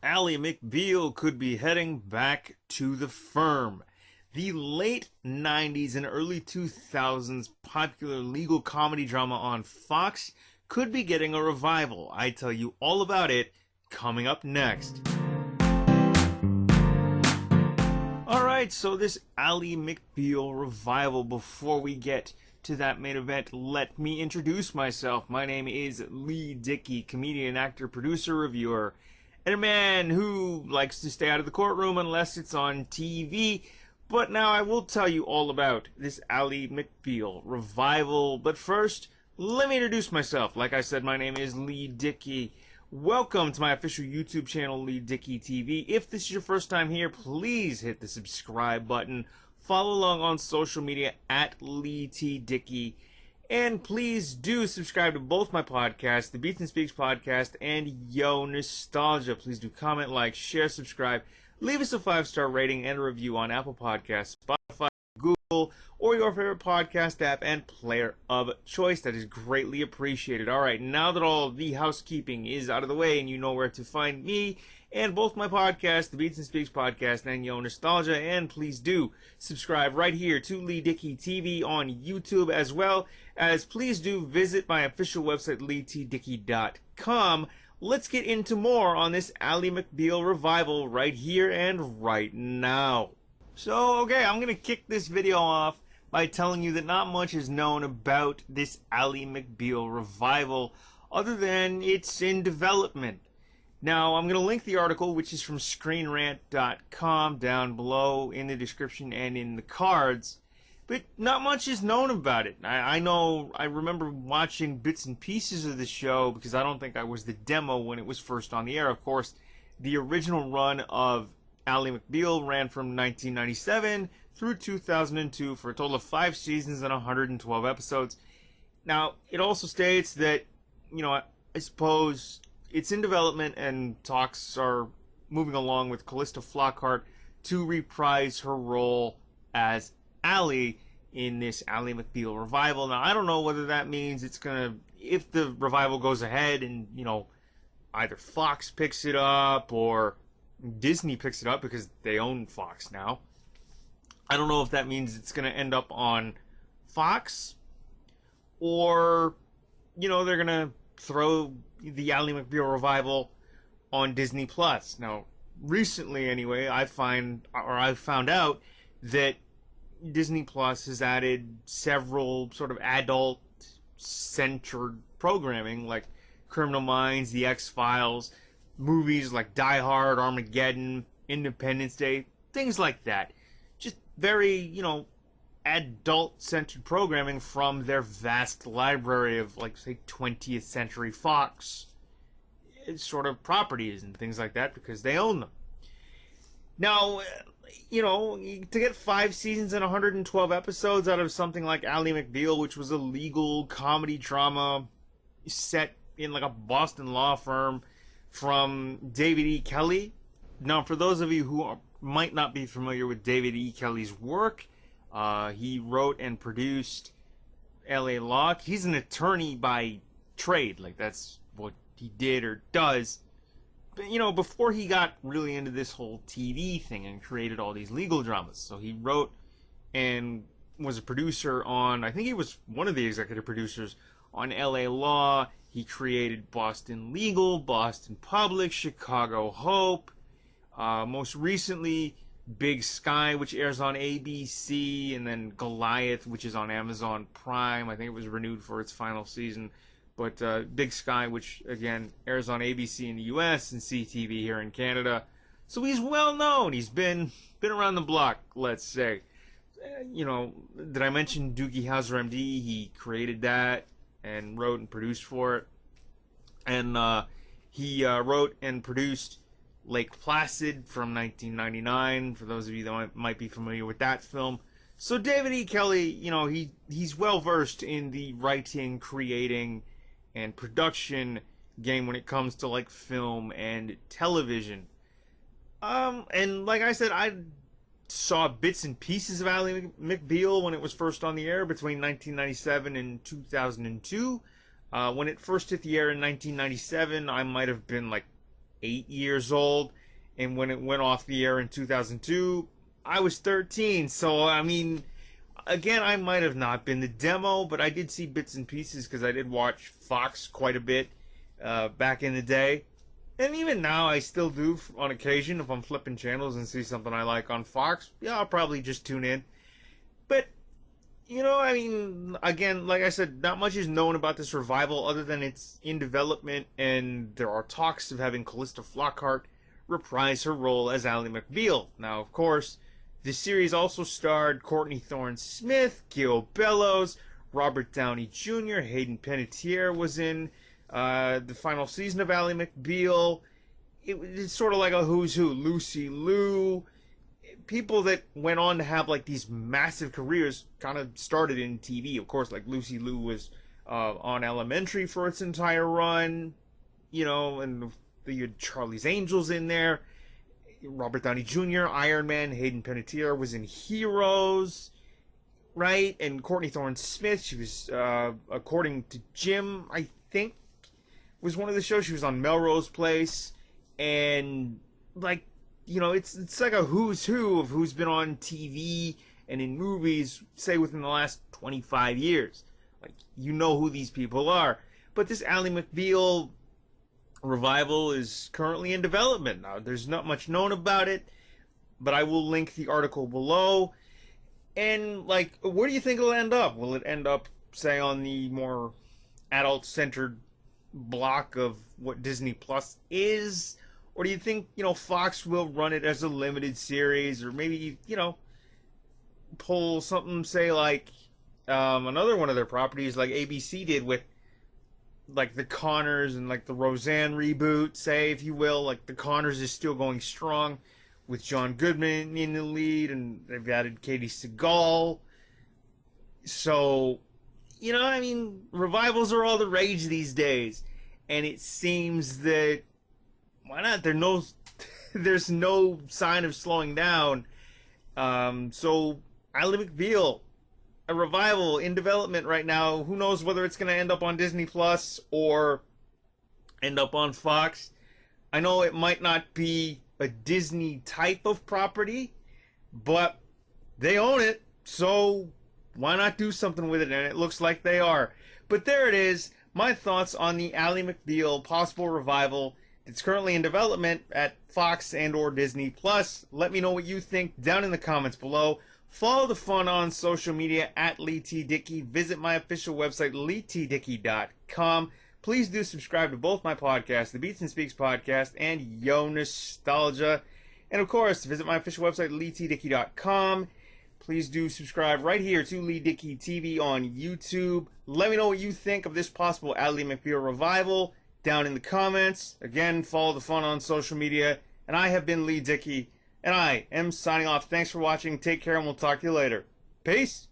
Ally McBeal could be heading back to the firm. The late 90s and early 2000s popular legal comedy drama on Fox could be getting a revival. I tell you all about it coming up next. Alright, so this Ally McBeal revival, before we get to that main event, let me introduce myself. My name is Lee Dickey, comedian, actor, producer, reviewer, and a man who likes to stay out of the courtroom unless it's on TV. But now I will tell you all about this Ally McBeal revival. But first, let me introduce myself. Like I said, my name is Lee Dickey. Welcome to my official YouTube channel, Lee Dickey TV. If this is your first time here, please hit the subscribe button. Follow along on social media at Lee T. Dickey. And please do subscribe to both my podcasts, the Beats and Speaks podcast and Yo Nostalgia. Please do comment, like, share, subscribe. Leave us a 5-star rating and a review on Apple Podcasts, Spotify, Google, or your favorite podcast app and player of choice. That is greatly appreciated. Alright, now that all the housekeeping is out of the way and you know where to find me and both my podcasts, the Beats and Speaks podcast and Yo Nostalgia, and please do subscribe right here to Lee Dickey TV on YouTube, as well as please do visit my official website, leetdickey.com. Let's get into more on this Ally McBeal revival right here and right now. So, okay, I'm going to kick this video off by telling you that not much is known about this Ally McBeal revival other than it's in development. Now, I'm going to link the article, which is from ScreenRant.com, down below in the description and in the cards. But not much is known about it. I remember watching bits and pieces of the show because I don't think I was the demo when it was first on the air. Of course, the original run of Ally McBeal ran from 1997 through 2002 for a total of 5 seasons and 112 episodes. Now, it also states that, I suppose it's in development and talks are moving along with Calista Flockhart to reprise her role as Ally in this Ally McBeal revival. Now, I don't know whether that means it's gonna, if the revival goes ahead and, either Fox picks it up or Disney picks it up because they own Fox now. I don't know if that means it's gonna end up on Fox or, they're gonna throw the Ally McBeal revival on Disney Plus. Now, recently anyway, I found out that Disney Plus has added several sort of adult-centered programming like Criminal Minds, The X-Files, movies like Die Hard, Armageddon, Independence Day, things like that. Just very, adult-centered programming from their vast library of, like, say, 20th Century Fox sort of properties and things like that because they own them. Now, to get 5 seasons and 112 episodes out of something like Ally McBeal, which was a legal comedy drama set in, like, a Boston law firm from David E. Kelley. Now, for those of you who might not be familiar with David E. Kelley's work, he wrote and produced L.A. Law. He's an attorney by trade. Like, that's what he did or does. But, before he got really into this whole TV thing and created all these legal dramas. So he wrote and was a producer on, I think he was one of the executive producers on L.A. Law. He created Boston Legal, Boston Public, Chicago Hope. Most recently, Big Sky, which airs on ABC, and then Goliath, which is on Amazon Prime. I think it was renewed for its final season. But Big Sky, which, again, airs on ABC in the U.S. and CTV here in Canada. So he's well known. He's been around the block, let's say. Did I mention Doogie Howser, MD? He created that and wrote and produced for it. And he wrote and produced Lake Placid from 1999, for those of you that might be familiar with that film. So David E. Kelley, he's well-versed in the writing, creating, and production game when it comes to, like, film and television. And like I said, I saw bits and pieces of Ally McBeal when it was first on the air between 1997 and 2002. When it first hit the air in 1997, I might have been like 8 years old, and when it went off the air in 2002, I was 13. So, I mean, again, I might have not been the demo, but I did see bits and pieces because I did watch Fox quite a bit back in the day. And even now, I still do on occasion. If I'm flipping channels and see something I like on Fox, yeah, I'll probably just tune in. But, you know, I mean, again, like I said, not much is known about this revival other than it's in development, and there are talks of having Calista Flockhart reprise her role as Ally McBeal. Now, of course, the series also starred Courtney Thorne-Smith, Gil Bellows, Robert Downey Jr., Hayden Panettiere was in the final season of Ally McBeal. It's sort of like a who's who. Lucy Liu. People that went on to have like these massive careers kind of started in TV. Of course, like Lucy Liu was on Elementary for its entire run, you know, and you had Charlie's Angels in there. Robert Downey Jr., Iron Man, Hayden Panettiere was in Heroes, right? And Courtney Thorne-Smith, she was, according to Jim, I think, was one of the shows. She was on Melrose Place, and like, you know, it's like a who's who of who's been on TV and in movies, say within the last 25 years. Like, you know who these people are. But this Ally McBeal revival is currently in development. Now, there's not much known about it, but I will link the article below. And, like, where do you think it'll end up? Will it end up, say, on the more adult-centered block of what Disney Plus is? Or do you think, you know, Fox will run it as a limited series, or maybe, you know, pull something, say, like another one of their properties, like ABC did with, like, the Connors and, like, the Roseanne reboot, say, if you will. Like, the Connors is still going strong with John Goodman in the lead, and they've added Katie Seagal. So, you know, I mean, revivals are all the rage these days. And it seems that, why not? There's no sign of slowing down. So, Ally McBeal, a revival in development right now. Who knows whether it's going to end up on Disney Plus or end up on Fox. I know it might not be a Disney type of property, but they own it, so why not do something with it? And it looks like they are. But there it is, my thoughts on the Ally McBeal possible revival. It's currently in development at Fox and or Disney Plus. Let me know what you think down in the comments below. Follow the fun on social media at Lee T. Dickey. Visit my official website, leetdickey.com. Please do subscribe to both my podcasts, the Beats and Speaks podcast and Yo Nostalgia. And of course, visit my official website, leetdickey.com. Please do subscribe right here to Lee Dickey TV on YouTube. Let me know what you think of this possible Ally McBeal revival down in the comments. Again, follow the fun on social media. And I have been Lee Dickey, and I am signing off. Thanks for watching. Take care, and we'll talk to you later. Peace.